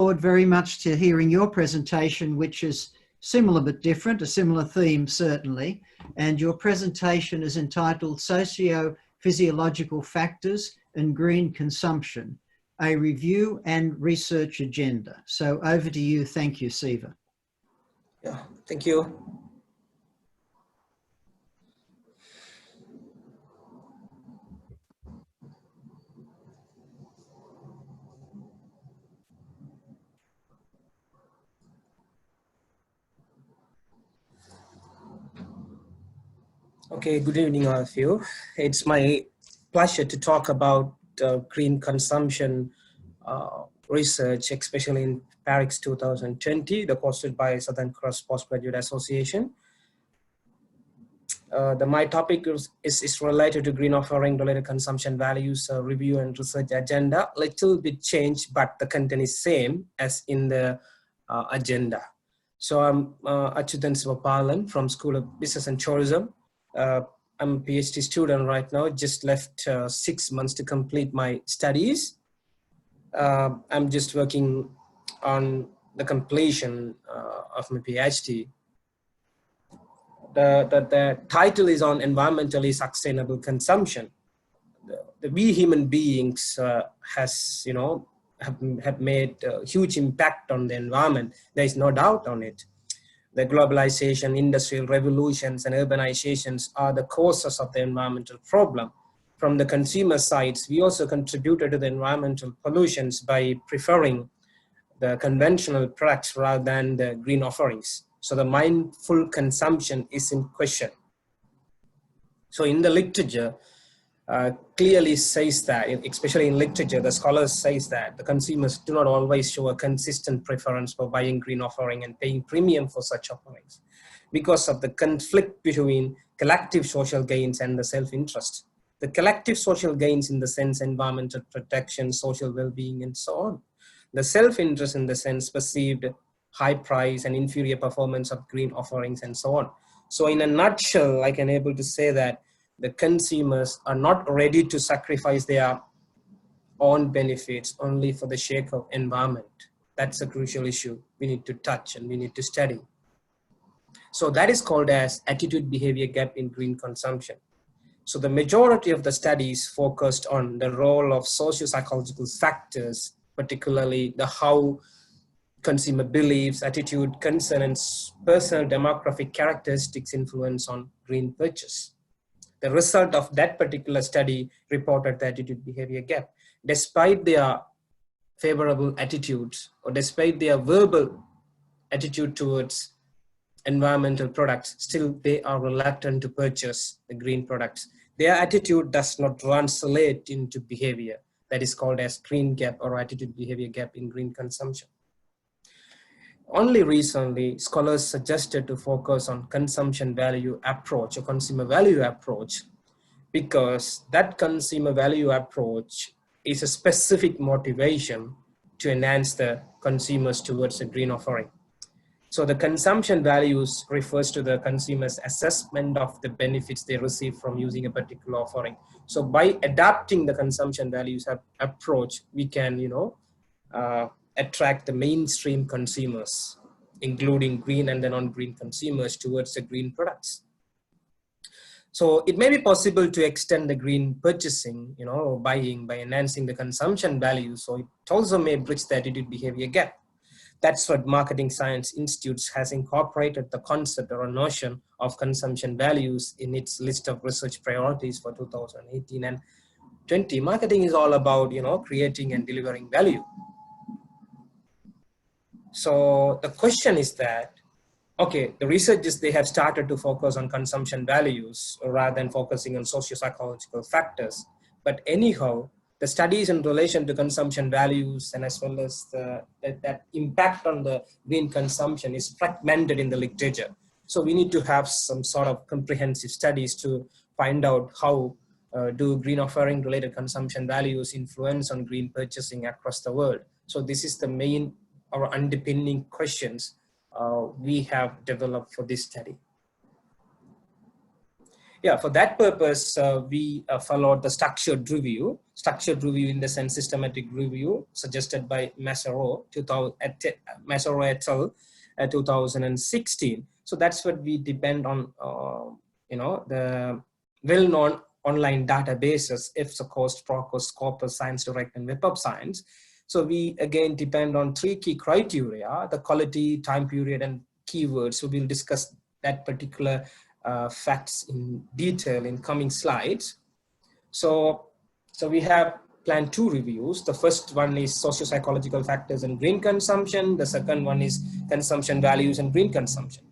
Forward very much to hearing your presentation, which is similar but different, a similar theme certainly, and your presentation is entitled Socio-Physiological Factors and Green Consumption, a Review and Research Agenda. So over to you. Thank you, Siva. Yeah, thank you. Okay, good evening all of you. It's my pleasure to talk about green consumption research, especially in PRAXIS 2020, hosted by Southern Cross Postgraduate Association. My topic is related to green offering related consumption values, review and research agenda. Little bit changed, but the content is same as in the agenda. So I'm Achchuthan Sivapalan from School of Business and Tourism. I'm a PhD student right now, just left 6 months to complete my studies. I'm just working on the completion of my PhD. The title is on environmentally sustainable consumption. We human beings have made a huge impact on the environment. There is no doubt on it. The globalization, industrial revolutions, and urbanizations are the causes of the environmental problem. From the consumer sides, we also contributed to the environmental pollutions by preferring the conventional products rather than the green offerings. So the mindful consumption is in question. So in the literature, clearly says that, especially in literature, the scholars says that the consumers do not always show a consistent preference for buying green offering and paying premium for such offerings because of the conflict between collective social gains and the self-interest. The collective social gains in the sense environmental protection, social well-being, and so on. The self-interest in the sense perceived high price and inferior performance of green offerings and so on. So in a nutshell, I can able to say that the consumers are not ready to sacrifice their own benefits only for the sake of environment. That's a crucial issue we need to touch and we need to study. So that is called as attitude-behaviour gap in green consumption. So the majority of the studies focused on the role of socio-psychological factors, particularly the how consumer beliefs, attitude, concern, and personal demographic characteristics influence on green purchase. The result of that particular study reported the attitude-behaviour gap. Despite their favourable attitudes or despite their verbal attitude towards environmental products, still they are reluctant to purchase the green products. Their attitude does not translate into behaviour. That is called as green gap or attitude-behaviour gap in green consumption. Only recently, scholars suggested to focus on consumption value approach or consumer value approach because that consumer value approach is a specific motivation to enhance the consumers towards a green offering. So the consumption values refers to the consumer's assessment of the benefits they receive from using a particular offering. So by adapting the consumption values approach, we can, attract the mainstream consumers, including green and the non-green consumers towards the green products. So it may be possible to extend the green purchasing, buying by enhancing the consumption value. So it also may bridge the attitude-behaviour gap. That's what Marketing Science Institute has incorporated the concept or a notion of consumption values in its list of research priorities for 2018 and 20. Marketing is all about, creating and delivering value. So the question is that, okay, the researchers, they have started to focus on consumption values rather than focusing on socio-psychological factors. But anyhow, the studies in relation to consumption values and as well as that impact on the green consumption is fragmented in the literature. So we need to have some sort of comprehensive studies to find out how do green offering related consumption values influence on green purchasing across the world. So this is the main or underpinning questions we have developed for this study. Yeah, for that purpose, we followed the structured review. Structured review in the sense systematic review suggested by Massaro et al. 2016. So that's what we depend on, the well-known online databases, IFSA, COST, PROCOS, Scopus, Science Direct, and Web of Science. So we again depend on 3 key criteria: the quality, time period, and keywords. So we'll discuss that particular facts in detail in coming slides. So we have planned 2 reviews. The first one is socio-psychological factors and green consumption. The second one is consumption values and green consumption.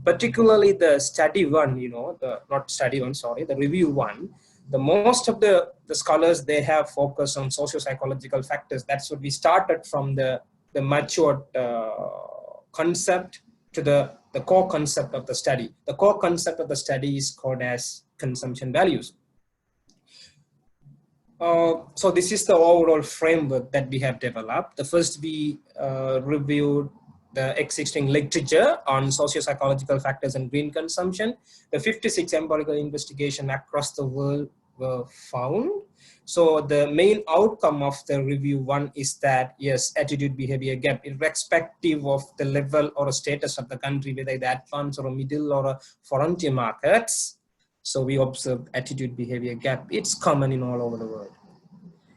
Particularly the study one, the review one, the most of the scholars, they have focused on socio-psychological factors. That's what we started from the matured concept to the core concept of the study. The core concept of the study is called as consumption values. So this is the overall framework that we have developed. The first, we reviewed the existing literature on socio-psychological factors and green consumption. The 56 empirical investigations across the world were found. So the main outcome of the review one is that, yes, attitude behavior gap, irrespective of the level or status of the country, whether the advanced or a middle or a frontier markets. So we observe attitude behavior gap. It's common in all over the world.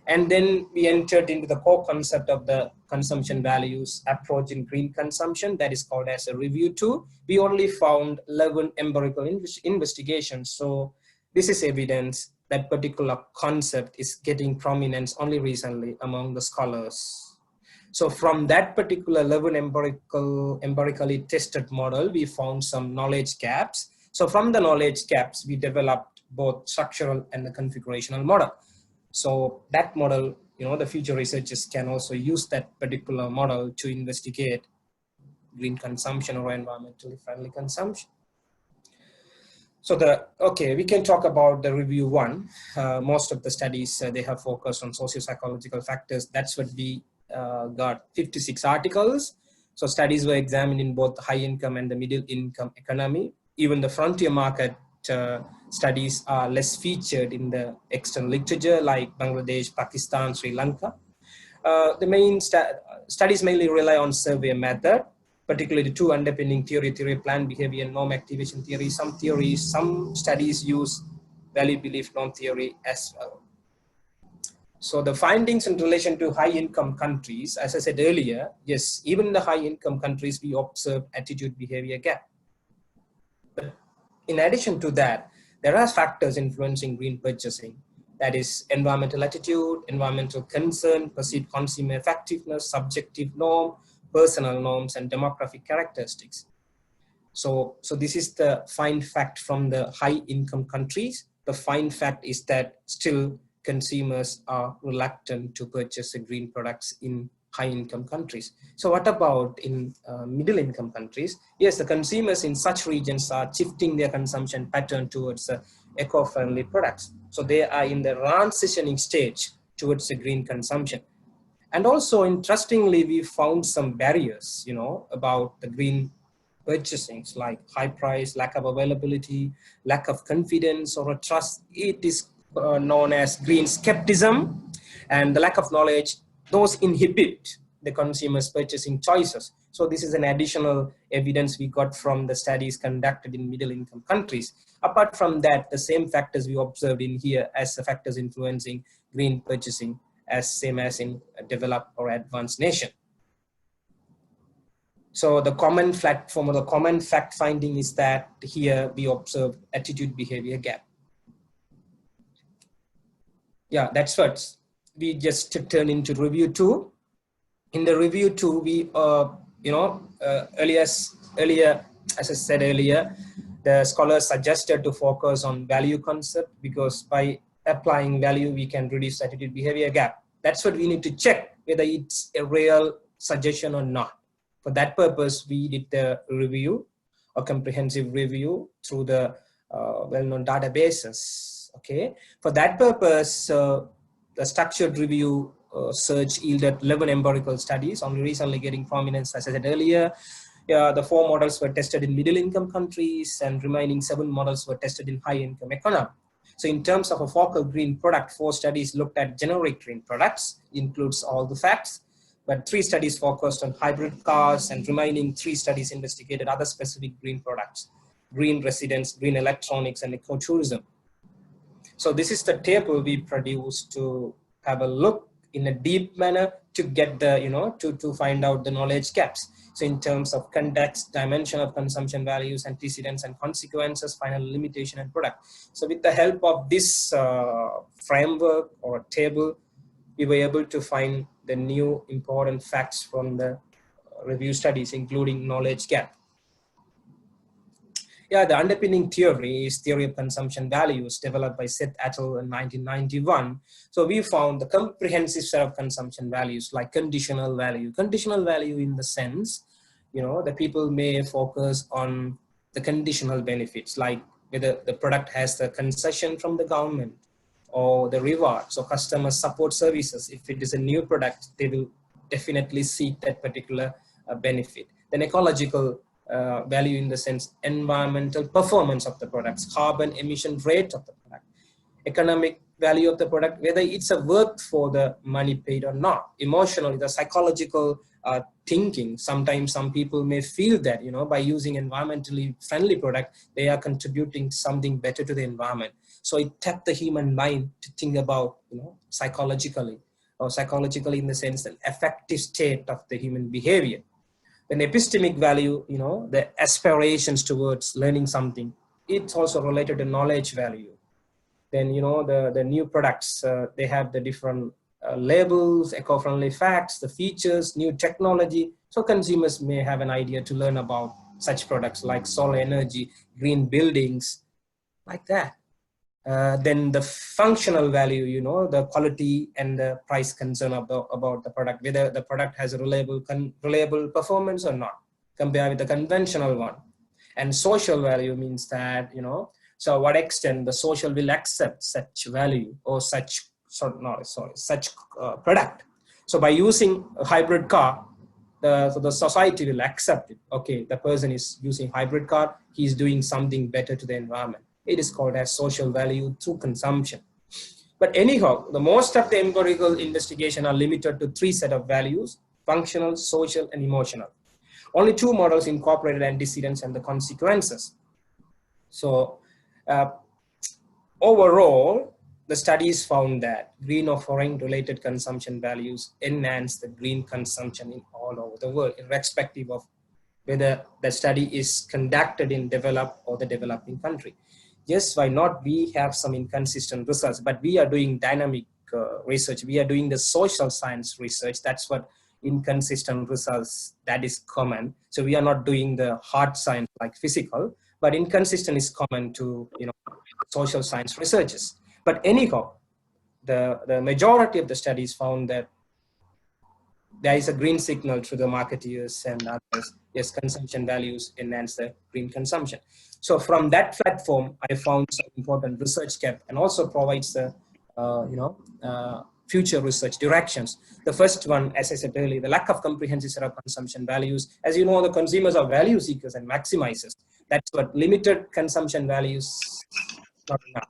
And then we entered into the core concept of the consumption values approach in green consumption. That is called as a review 2. We only found 11 empirical investigations. So this is evidence that particular concept is getting prominence only recently among the scholars. So from that particular 11 empirically tested model, we found some knowledge gaps. So from the knowledge gaps, we developed both structural and the configurational model. So that model, the future researchers can also use that particular model to investigate green consumption or environmentally friendly consumption. So we can talk about the review one. Most of the studies, they have focused on socio-psychological factors. That's what we got 56 articles. So studies were examined in both high income and the middle income economy. Even the frontier market studies are less featured in the external literature like Bangladesh, Pakistan, Sri Lanka. The main studies mainly rely on survey method, particularly the 2 underpinning theory of planned behavior and norm activation theory. Some studies use value belief norm theory as well. So the findings in relation to high income countries, as I said earlier, yes, even in the high income countries, we observe attitude behavior gap. But in addition to that, there are factors influencing green purchasing. That is environmental attitude, environmental concern, perceived consumer effectiveness, subjective norm, personal norms, and demographic characteristics. So this is the fine fact from the high income countries. The fine fact is that still consumers are reluctant to purchase green products in high income countries. So what about in middle income countries? Yes, the consumers in such regions are shifting their consumption pattern towards eco-friendly products. So they are in the transitioning stage towards the green consumption. And also, interestingly, we found some barriers, about the green purchasing, like high price, lack of availability, lack of confidence or a trust. It is known as green skepticism, and the lack of knowledge. Those inhibit the consumers' purchasing choices. So this is an additional evidence we got from the studies conducted in middle income countries. Apart from that, the same factors we observed in here as the factors influencing green purchasing as same as in a developed or advanced nation. So the common platform or the common fact finding is that here we observe attitude behavior gap. Yeah, that's what we just turn into review 2. In the review 2, we, earlier, as I said earlier, the scholars suggested to focus on value concept because by applying value, we can reduce attitude behavior gap. That's what we need to check whether it's a real suggestion or not. For that purpose, we did the review, a comprehensive review through the well-known databases. Okay, for that purpose, the structured review search yielded 11 empirical studies, only recently getting prominence, as I said earlier. The 4 models were tested in middle income countries and remaining 7 models were tested in high income economy. So in terms of a focal green product, 4 studies looked at generic green products, includes all the facts, but 3 studies focused on hybrid cars and remaining 3 studies investigated other specific green products, green residence, green electronics, and ecotourism. So this is the table we produced to have a look in a deep manner to get the, to find out the knowledge gaps. So in terms of context, dimension of consumption values, antecedents and consequences, final limitation and product. So with the help of this framework or table, we were able to find the new important facts from the review studies, including knowledge gap. Yeah, the underpinning theory is theory of consumption values developed by Seth et al. In 1991. So we found the comprehensive set of consumption values like conditional value. Conditional value in the sense, the people may focus on the conditional benefits, like whether the product has the concession from the government or the rewards or customer support services. If it is a new product, they will definitely seek that particular benefit. Then ecological value in the sense environmental performance of the products, carbon emission rate of the product, economic value of the product, whether it's a worth for the money paid or not. Emotionally, the psychological thinking, sometimes some people may feel that, by using environmentally friendly product, they are contributing something better to the environment. So it tapped the human mind to think about, psychologically, or psychologically in the sense an affective state of the human behavior. Then epistemic value, the aspirations towards learning something, it's also related to knowledge value. Then, the new products, they have the different labels, eco-friendly facts, the features, new technology. So consumers may have an idea to learn about such products like solar energy, green buildings, like that. Then the functional value, the quality and the price concern about the product, whether the product has a reliable performance or not, compared with the conventional one. And social value means that, so what extent the social will accept such value or such product. So by using a hybrid car, the society will accept it. Okay, the person is using hybrid car, he's doing something better to the environment. It is called as social value through consumption. But anyhow, the most of the empirical investigation are limited to 3 set of values: functional, social, and emotional. Only 2 models incorporated antecedents and the consequences. So overall, the studies found that green or foreign related consumption values enhance the green consumption in all over the world, irrespective of whether the study is conducted in developed or the developing country. Yes, why not? We have some inconsistent results, but we are doing dynamic research. We are doing the social science research. That's what inconsistent results, that is common. So we are not doing the hard science like physical, but inconsistent is common to social science researchers. But anyhow, the majority of the studies found that there is a green signal to the marketeers and others. Yes, consumption values enhance the green consumption. So from that platform, I found some important research gap and also provides the future research directions. The first one, as I said earlier, the lack of comprehensive set of consumption values. As you know, the consumers are value seekers and maximizers. That's what limited consumption values not enough.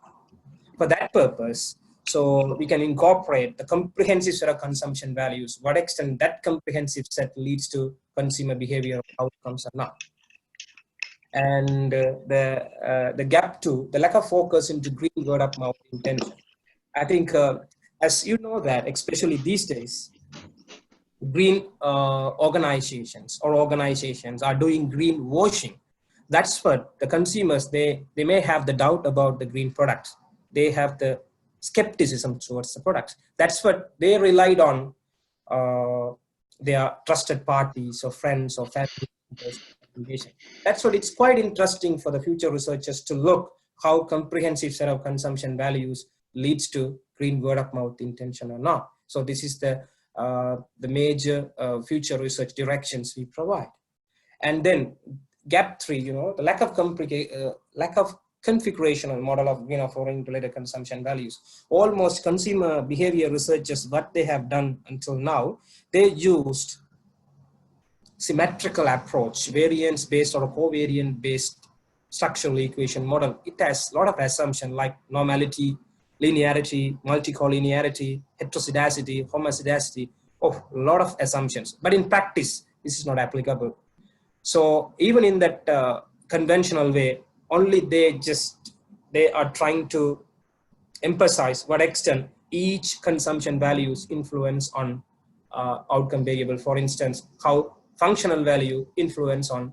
For that purpose, so we can incorporate the comprehensive set of consumption values, what extent that comprehensive set leads to consumer behavior outcomes or not. And the gap 2, the lack of focus into green word of mouth intention. I think, as you know that, especially these days, green organizations are doing green washing. That's what the consumers, they may have the doubt about the green products. They have the skepticism towards the products. That's what they relied on their trusted parties or friends or family members. That's what it's quite interesting for the future researchers to look how comprehensive set of consumption values leads to green word of mouth intention or not. So this is the major future research directions we provide. And then gap 3, the lack of configurational model of green or foreign related consumption values. Almost consumer behavior researchers, what they have done until now, they used symmetrical approach, variance based or covariant based structural equation model, it has a lot of assumptions like normality, linearity, multicollinearity, heterozydicity, homozydicity, a lot of assumptions. But in practice, this is not applicable. So even in that conventional way, only they are trying to emphasize what extent each consumption values influence on outcome variable. For instance, how functional value influence on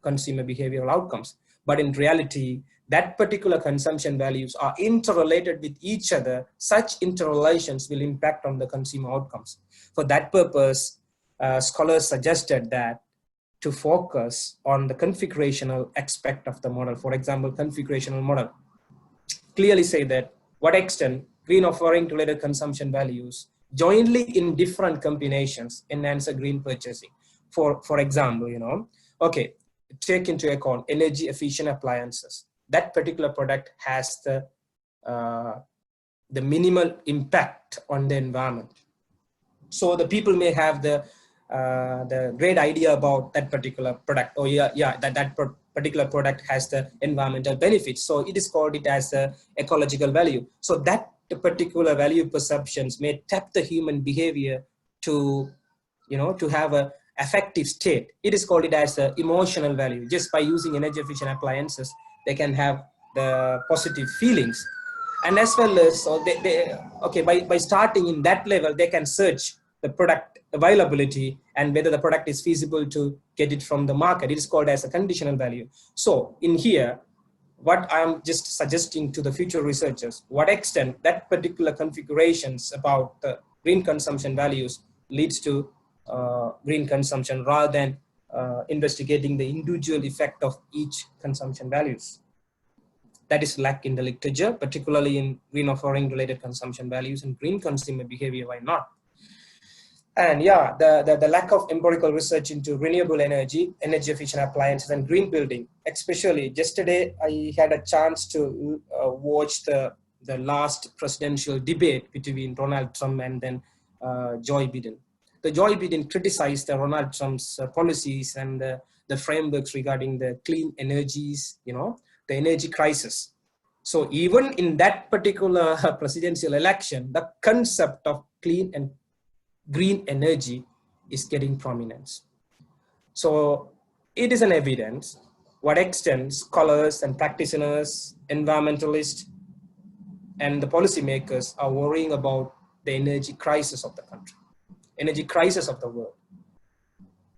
consumer behavioral outcomes. But in reality, that particular consumption values are interrelated with each other. Such interrelations will impact on the consumer outcomes. For that purpose, scholars suggested that to focus on the configurational aspect of the model. For example, configurational model clearly say that what extent green offering related consumption values jointly in different combinations enhance a green purchasing. For example, okay, take into account energy efficient appliances. That particular product has the minimal impact on the environment. So the people may have the great idea about that particular product. Oh yeah, that particular product has the environmental benefits. So it is called it as the ecological value. So that particular value perceptions may tap the human behavior to, to have a affective state. It is called it as the emotional value. Just by using energy efficient appliances, they can have the positive feelings. And as well as, so by starting in that level, they can search the product availability and whether the product is feasible to get it from the market. It is called as a conditional value. So in here, what I'm just suggesting to the future researchers, what extent that particular configurations about the green consumption values leads to green consumption rather than investigating the individual effect of each consumption values. That is lack in the literature, particularly in green offering related consumption values and green consumer behavior. Why not? And yeah, the lack of empirical research into renewable energy efficient appliances and green building. Especially yesterday, I had a chance to watch the last presidential debate between Donald Trump and then Joe Biden. The Joe Biden criticized the Donald Trump's policies and the frameworks regarding the clean energies, the energy crisis. So even in that particular presidential election, the concept of clean and green energy is getting prominence. So it is an evidence what extent scholars and practitioners, environmentalists, and the policymakers are worrying about the energy crisis of the country, energy crisis of the world.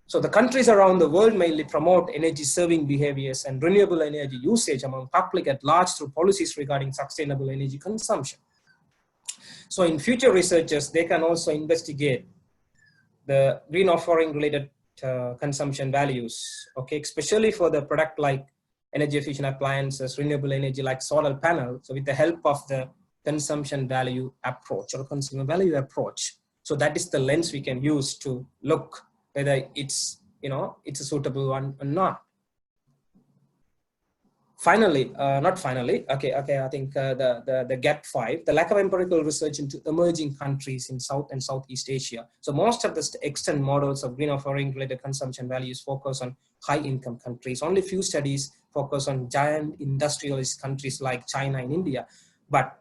So the countries around the world mainly promote energy saving behaviors and renewable energy usage among public at large through policies regarding sustainable energy consumption. So in future researchers, they can also investigate the green offering related consumption values, okay, especially for the product like energy efficient appliances, renewable energy like solar panel. So with the help of the consumption value approach or consumer value approach. So that is the lens we can use to look whether it's, it's a suitable one or not. Finally, not finally, okay, I think the gap 5, the lack of empirical research into emerging countries in South and Southeast Asia. So most of the extant models of green offering related consumption values focus on high income countries. Only few studies focus on giant industrialist countries like China and India. But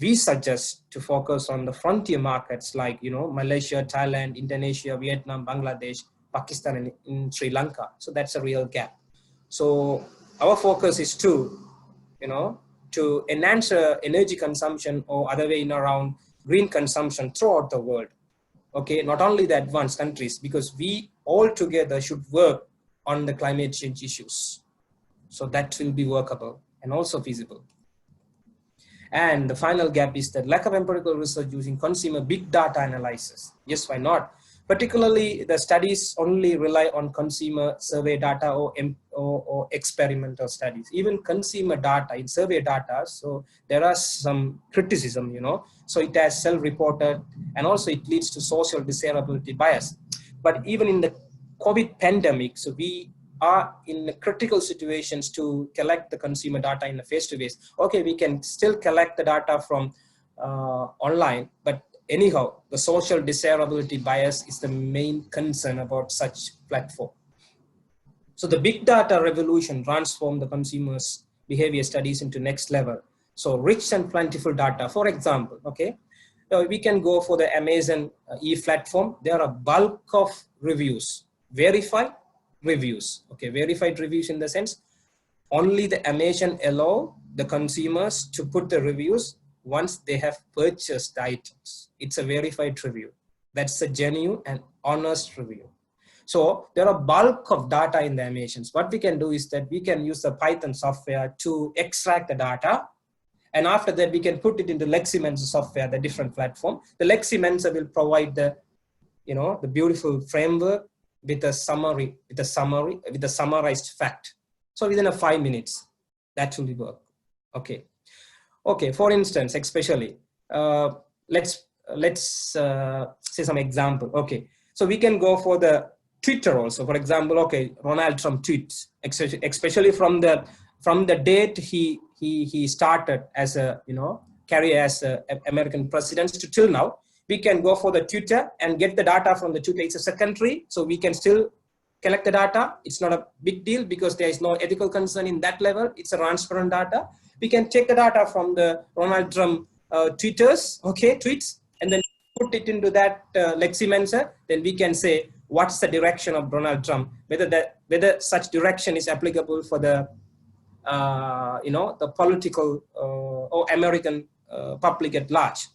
we suggest to focus on the frontier markets like, Malaysia, Thailand, Indonesia, Vietnam, Bangladesh, Pakistan, and in Sri Lanka. So that's a real gap. So our focus is to, to enhance energy consumption or other way in around green consumption throughout the world. Okay, not only the advanced countries, because we all together should work on the climate change issues. So that will be workable and also feasible. And the final gap is the lack of empirical research using consumer big data analysis. Yes, why not? Particularly, the studies only rely on consumer survey data or experimental studies. Even consumer data in survey data, so there are some criticism, So it has self-reported, and also it leads to social desirability bias. But even in the COVID pandemic, so we are in critical situations to collect the consumer data in a face-to-face. Okay, we can still collect the data from online, but anyhow, the social desirability bias is the main concern about such platform. So the big data revolution transformed the consumers' behavior studies into next level. So rich and plentiful data, for example, okay, we can go for the Amazon e-platform. There are a bulk of reviews, verified reviews, okay, verified reviews in the sense, only the Amazon allow the consumers to put the reviews once they have purchased the items. It's a verified review. That's a genuine and honest review. So there are bulk of data in the Amazons. What we can do is that we can use the Python software to extract the data. And after that, we can put it into Leximensa software, the different platform. The Leximensa will provide the, the beautiful framework with a summary, with a summarized fact. So within 5 minutes, that will work. Okay. Okay. For instance, especially, let's say some example. Okay. So we can go for the Twitter also. For example, okay, Donald Trump tweets, especially from the date he started as a career as a American president to till now. We can go for the Twitter and get the data from the Twitter. It's a secondary, so we can still collect the data. It's not a big deal because there is no ethical concern in that level. It's a transparent data. We can check the data from the Donald Trump tweets, and then put it into that Leximensa. Then we can say what's the direction of Donald Trump, whether such direction is applicable for the the political or American public at large.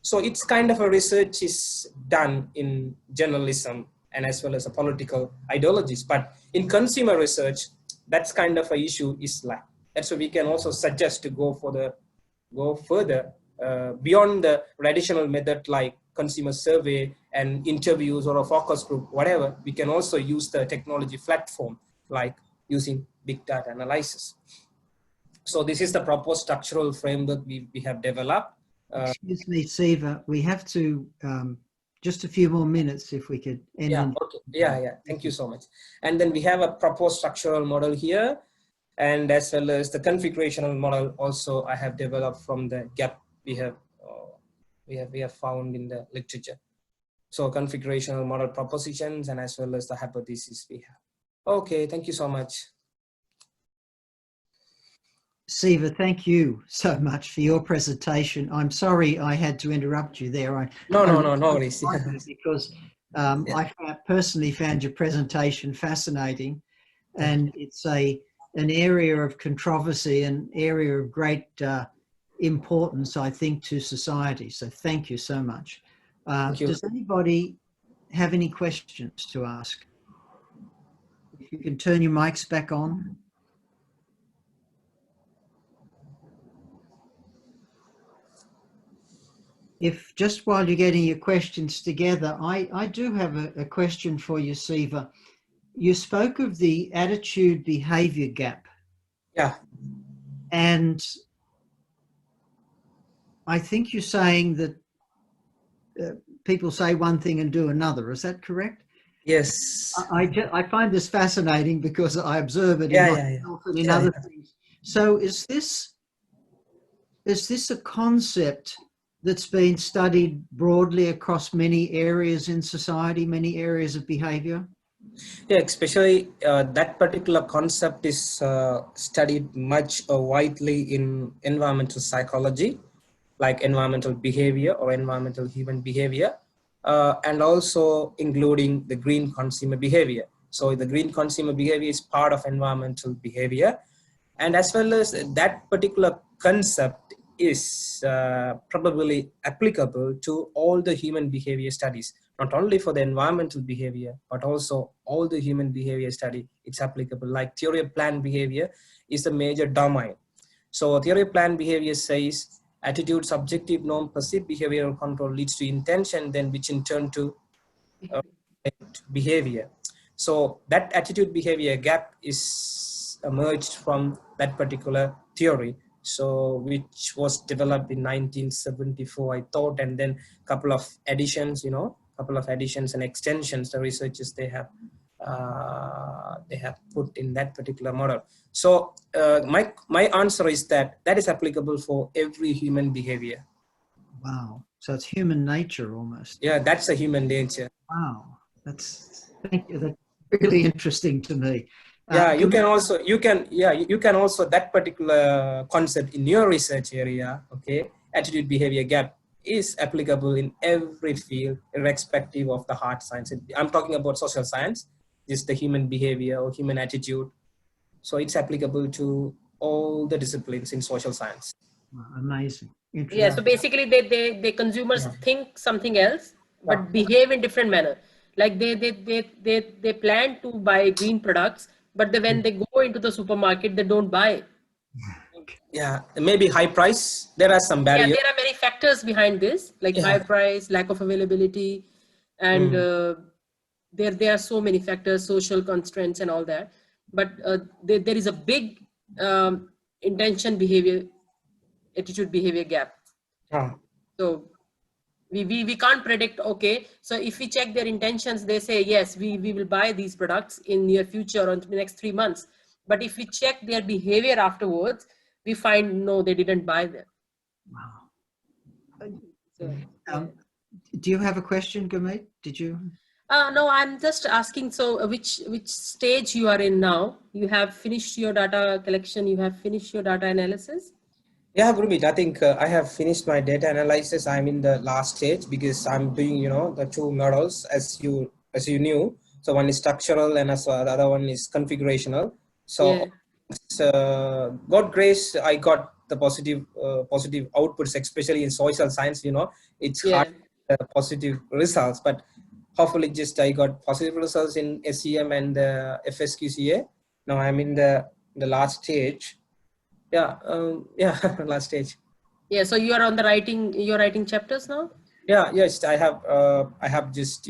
So it's kind of a research is done in journalism and as well as a political ideologies. But in consumer research, that's kind of a issue is like. And so we can also suggest to go further beyond the traditional method like consumer survey and interviews or a focus group, whatever. We can also use the technology platform like using big data analysis. So this is the proposed structural framework we have developed. Excuse me, Siva, we have to just a few more minutes if we could end. Yeah, okay. Yeah. Thank you so much. And then we have a proposed structural model here, and as well as the configurational model also I have developed from the gap we have found in the literature. So configurational model propositions and as well as the hypothesis we have. Okay, thank you so much. Siva, thank you so much for your presentation. I'm sorry I had to interrupt you there. No worries. Because I personally found your presentation fascinating, and it's an area of controversy, an area of great importance, I think, to society. So thank you so much. Does anybody have any questions to ask? If you can turn your mics back on. If just while you're getting your questions together, I do have a question for you, Siva. You spoke of the attitude-behaviour gap. Yeah. And I think you're saying that people say one thing and do another. Is that correct? Yes. I find this fascinating because I observe it in myself and in other things. So is this a concept that's been studied broadly across many areas in society, many areas of behavior? Yeah, especially that particular concept is studied much widely in environmental psychology, like environmental behavior or environmental human behavior, and also including the green consumer behavior. So the green consumer behavior is part of environmental behavior, and as well as that particular concept is probably applicable to all the human behavior studies, not only for the environmental behavior, but also all the human behavior study. It's applicable. Like theory of planned behavior is a major domain. So theory of planned behavior says attitude, subjective norm, perceived behavioral control leads to intention, then which in turn to behavior. So that attitude behavior gap is emerged from that particular theory. So which was developed in 1974, I thought, and then a couple of additions, and extensions, the researchers they have put in that particular model. So my answer is that is applicable for every human behavior, Wow. So it's human nature almost. Yeah, that's a human nature. Wow. Thank you. That's really interesting to me. Yeah, you can also, that particular concept in your research area, okay, attitude behavior gap is applicable in every field, irrespective of the hard science. I'm talking about social science, just the human behavior or human attitude. So it's applicable to all the disciplines in social science. Amazing. Yeah, so basically they consumers think something else, but behave in different manner. Like they plan to buy green products, but when they go into the supermarket, they don't buy. Yeah, maybe high price. There are some barriers. Yeah, there are many factors behind this, like high price, lack of availability, and there are so many factors, social constraints and all that. But there is a big intention behavior, attitude behavior gap. So we can't predict, okay, so if we check their intentions, they say, yes, we will buy these products in near future or in the next 3 months. But if we check their behavior afterwards, we find, no, they didn't buy them. Wow. So, do you have a question, Gurmeet? Did you? No, I'm just asking, so which stage you are in now? You have finished your data collection, you have finished your data analysis? Yeah, Gurmeet, I think I have finished my data analysis. I'm in the last stage because I'm doing, the 2 models as you knew. So one is structural and the other one is configurational. So God grace, I got the positive outputs, especially in social science. It's hard positive results, but hopefully I got positive results in SEM and FSQCA. Now I'm in the last stage. Last stage. Yeah, so you're writing chapters now? Yes, I have just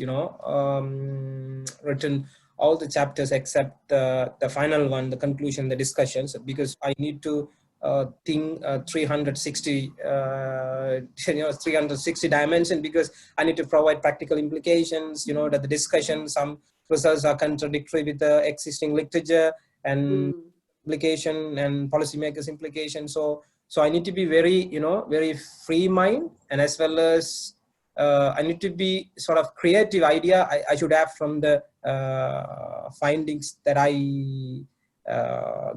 written all the chapters except the final one, the conclusion, the discussions, because I need to think 360 360 dimension, because I need to provide practical implications, that the discussion, some results are contradictory with the existing literature and implication and policymakers implication. So I need to be very very free mind, and as well as I need to be sort of creative idea I should have from the findings that I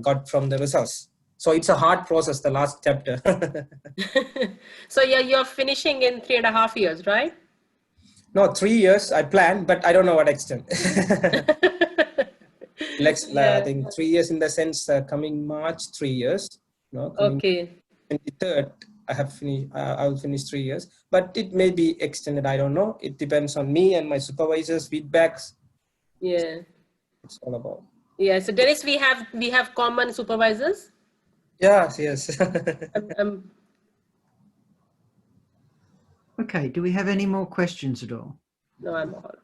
got from the results. So it's a hard process, the last chapter. So you're finishing in 3.5 years, right? No, 3 years I planned, but I don't know what extent. I think 3 years in the sense coming March, 3 years. Okay. 23rd, I will finish 3 years, but it may be extended. I don't know. It depends on me and my supervisors' feedbacks. Yeah. It's all about. Yeah. So Dennis, we have common supervisors. Yes. Okay. Do we have any more questions at all? No, I'm all right.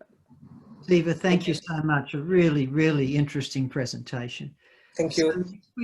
Siva, thank you so much. A really, really interesting presentation. Thank you.